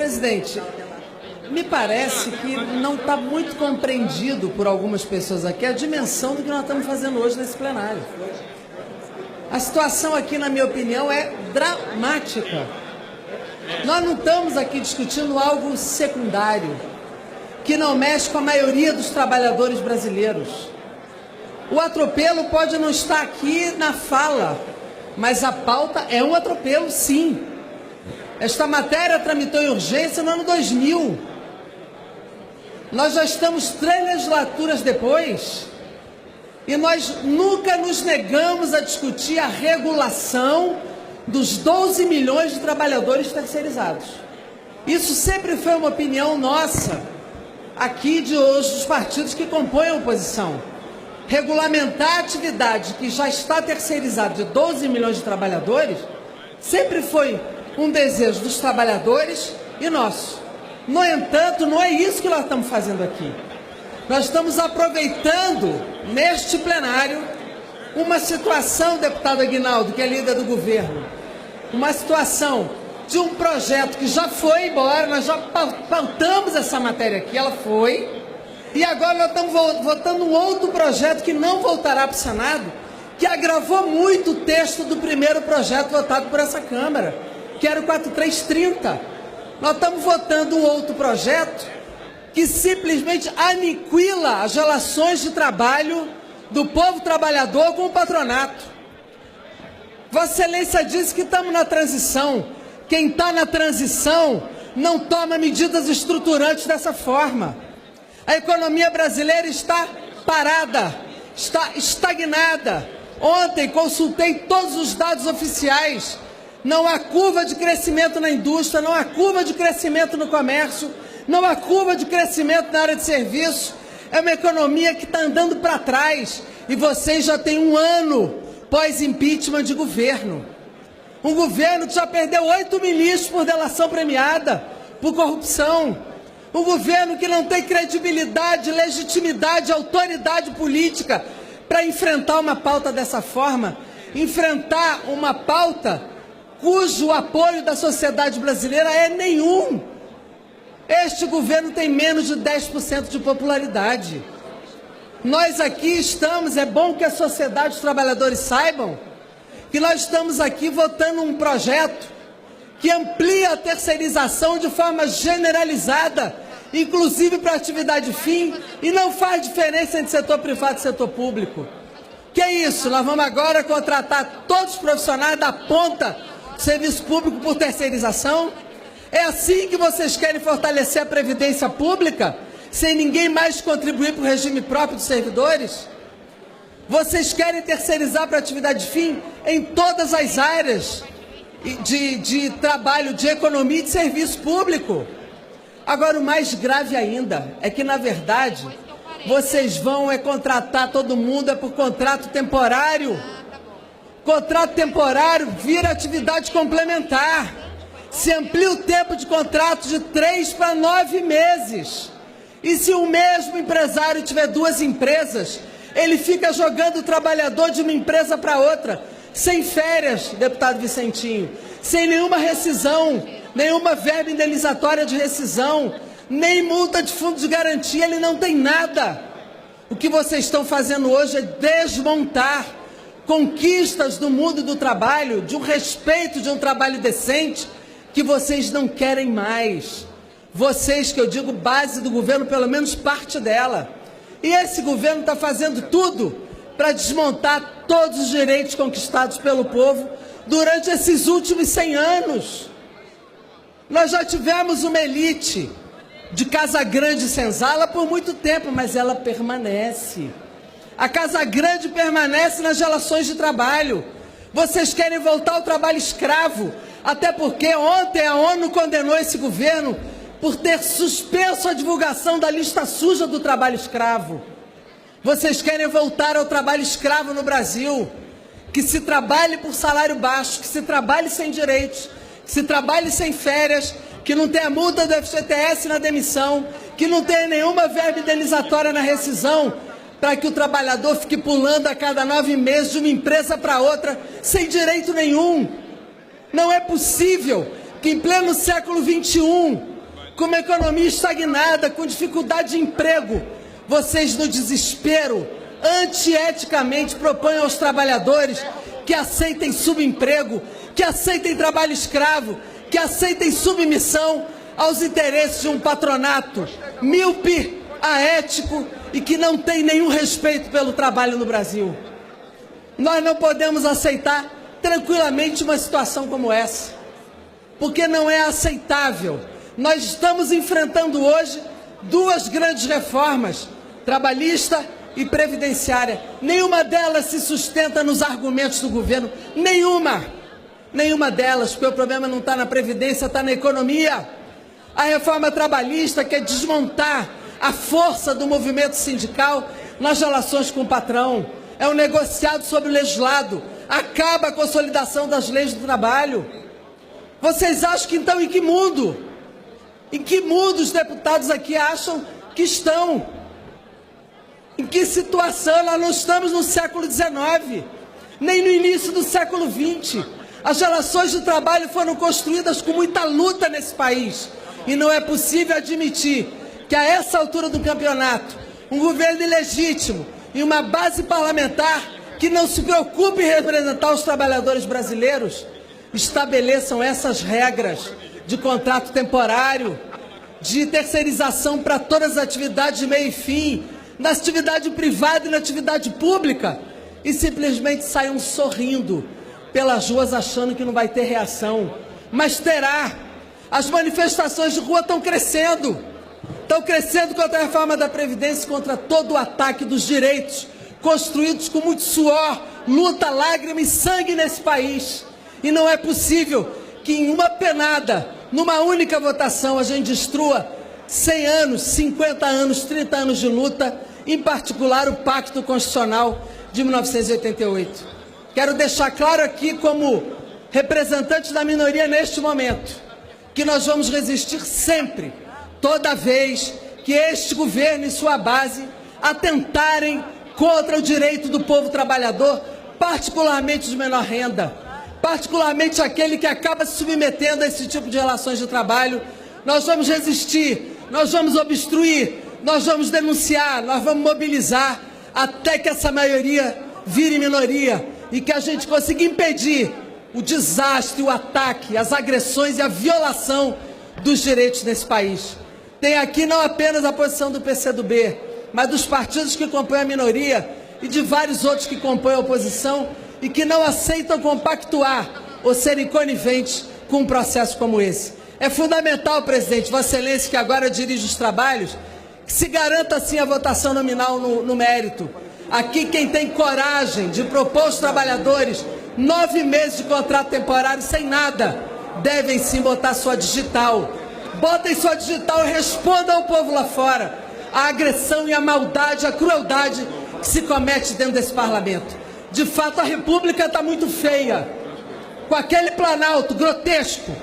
presidente, me parece que não está muito compreendido por algumas pessoas aqui a dimensão do que nós estamos fazendo hoje nesse plenário. A situação aqui, na minha opinião, é dramática. Nós não estamos aqui discutindo algo secundário, que não mexe com a maioria dos trabalhadores brasileiros. O atropelo pode não estar aqui na fala, mas a pauta é um atropelo, sim. Esta matéria tramitou em urgência no ano 2000. Nós já estamos 3 legislaturas depois e nós nunca nos negamos a discutir a regulação dos 12 milhões de trabalhadores terceirizados. Isso sempre foi uma opinião nossa, aqui de hoje, dos partidos que compõem a oposição. Regulamentar a atividade que já está terceirizada de 12 milhões de trabalhadores sempre foi um desejo dos trabalhadores e nosso. No entanto, não é isso que nós estamos fazendo aqui. Nós estamos aproveitando, neste plenário, uma situação, deputado Aguinaldo, que é líder do governo, uma situação de um projeto que já foi embora, nós já pautamos essa matéria aqui, ela foi, e agora nós estamos votando um outro projeto que não voltará para o Senado, que agravou muito o texto do primeiro projeto votado por essa Câmara, que era o 4330. Nós estamos votando um outro projeto que simplesmente aniquila as relações de trabalho do povo trabalhador com o patronato. Vossa Excelência disse que estamos na transição. Quem está na transição não toma medidas estruturantes dessa forma. A economia brasileira está parada, está estagnada. Ontem consultei todos os dados oficiais. Não há curva de crescimento na indústria, não há curva de crescimento no comércio, não há curva de crescimento na área de serviço. É uma economia que está andando para trás. E vocês já têm 1 ano pós-impeachment de governo. Um governo que já perdeu 8 ministros por delação premiada, por corrupção. Um governo que não tem credibilidade, legitimidade, autoridade política para enfrentar uma pauta dessa forma. Enfrentar uma pauta cujo apoio da sociedade brasileira é nenhum. Este governo tem menos de 10% de popularidade. Nós aqui estamos, é bom que a sociedade, os trabalhadores saibam, que nós estamos aqui votando um projeto que amplia a terceirização de forma generalizada, inclusive para a atividade fim, e não faz diferença entre setor privado e setor público. Que é isso? Nós vamos agora contratar todos os profissionais da ponta serviço público por terceirização? É assim que vocês querem fortalecer a previdência pública, sem ninguém mais contribuir para o regime próprio dos servidores? Vocês querem terceirizar para atividade fim em todas as áreas de trabalho, de economia e de serviço público. Agora, o mais grave ainda é que, na verdade, vocês vão contratar todo mundo por contrato temporário. Contrato temporário vira atividade complementar. Se amplia o tempo de contrato de 3 para 9 meses. E se o mesmo empresário tiver 2 empresas, ele fica jogando o trabalhador de uma empresa para outra, sem férias, deputado Vicentinho, sem nenhuma rescisão, nenhuma verba indenizatória de rescisão, nem multa de fundo de garantia, ele não tem nada. O que vocês estão fazendo hoje é desmontar conquistas do mundo do trabalho, de um respeito, de um trabalho decente, que vocês não querem mais. Vocês, que eu digo base do governo, pelo menos parte dela. E esse governo está fazendo tudo para desmontar todos os direitos conquistados pelo povo durante esses últimos 100 anos. Nós já tivemos uma elite de Casa Grande e Senzala por muito tempo, mas ela permanece. A Casa Grande permanece nas relações de trabalho. Vocês querem voltar ao trabalho escravo, até porque ontem a ONU condenou esse governo por ter suspenso a divulgação da lista suja do trabalho escravo. Vocês querem voltar ao trabalho escravo no Brasil, que se trabalhe por salário baixo, que se trabalhe sem direitos, que se trabalhe sem férias, que não tenha multa do FGTS na demissão, que não tenha nenhuma verba indenizatória na rescisão, para que o trabalhador fique pulando a cada 9 meses de uma empresa para outra, sem direito nenhum. Não é possível que em pleno século XXI com uma economia estagnada, com dificuldade de emprego, vocês, no desespero, antieticamente propõem aos trabalhadores que aceitem subemprego, que aceitem trabalho escravo, que aceitem submissão aos interesses de um patronato míope, aético e que não tem nenhum respeito pelo trabalho no Brasil. Nós não podemos aceitar tranquilamente uma situação como essa, porque não é aceitável. Nós estamos enfrentando hoje duas grandes reformas, trabalhista e previdenciária. Nenhuma delas se sustenta nos argumentos do governo, nenhuma delas, porque o problema não está na previdência, está na economia. A reforma trabalhista quer desmontar a força do movimento sindical nas relações com o patrão. É um negociado sobre o legislado, acaba a consolidação das leis do trabalho. Vocês acham que então em que mundo? Em que mundo os deputados aqui acham que estão? Em que situação? Nós não estamos no século XIX, nem no início do século XX. As relações de trabalho foram construídas com muita luta nesse país. E não é possível admitir que a essa altura do campeonato, um governo ilegítimo e uma base parlamentar que não se preocupe em representar os trabalhadores brasileiros, estabeleçam essas regras de contrato temporário, de terceirização para todas as atividades de meio e fim, na atividade privada e na atividade pública, e simplesmente saiam sorrindo pelas ruas achando que não vai ter reação. Mas terá. As manifestações de rua estão crescendo contra a reforma da Previdência, contra todo o ataque dos direitos construídos com muito suor, luta, lágrima e sangue nesse país. E não é possível que em uma penada, numa única votação, a gente destrua 100 anos, 50 anos, 30 anos de luta, em particular o Pacto Constitucional de 1988. Quero deixar claro aqui, como representante da minoria neste momento, que nós vamos resistir sempre, toda vez que este governo e sua base atentarem contra o direito do povo trabalhador, particularmente de menor renda, particularmente aquele que acaba se submetendo a esse tipo de relações de trabalho. Nós vamos resistir, nós vamos obstruir, nós vamos denunciar, nós vamos mobilizar até que essa maioria vire minoria e que a gente consiga impedir o desastre, o ataque, as agressões e a violação dos direitos nesse país. Tem aqui não apenas a posição do PCdoB, mas dos partidos que compõem a minoria e de vários outros que compõem a oposição e que não aceitam compactuar ou serem coniventes com um processo como esse. É fundamental, presidente, Vossa Excelência, que agora dirige os trabalhos, que se garanta assim a votação nominal no mérito. Aqui quem tem coragem de propor aos trabalhadores 9 meses de contrato temporário sem nada, devem sim botar sua digital. Botem sua digital e respondam ao povo lá fora a agressão e a maldade, a crueldade que se comete dentro desse parlamento. De fato, a República está muito feia, com aquele Planalto grotesco,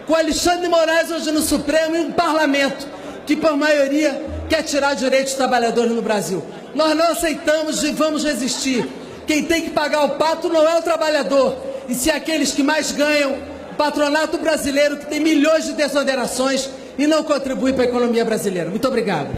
com Alexandre de Moraes hoje no Supremo e um parlamento que, por maioria, quer tirar direitos dos trabalhadores no Brasil. Nós não aceitamos e vamos resistir. Quem tem que pagar o pato não é o trabalhador, e sim aqueles que mais ganham, o patronato brasileiro que tem milhões de desonerações e não contribui para a economia brasileira. Muito obrigado.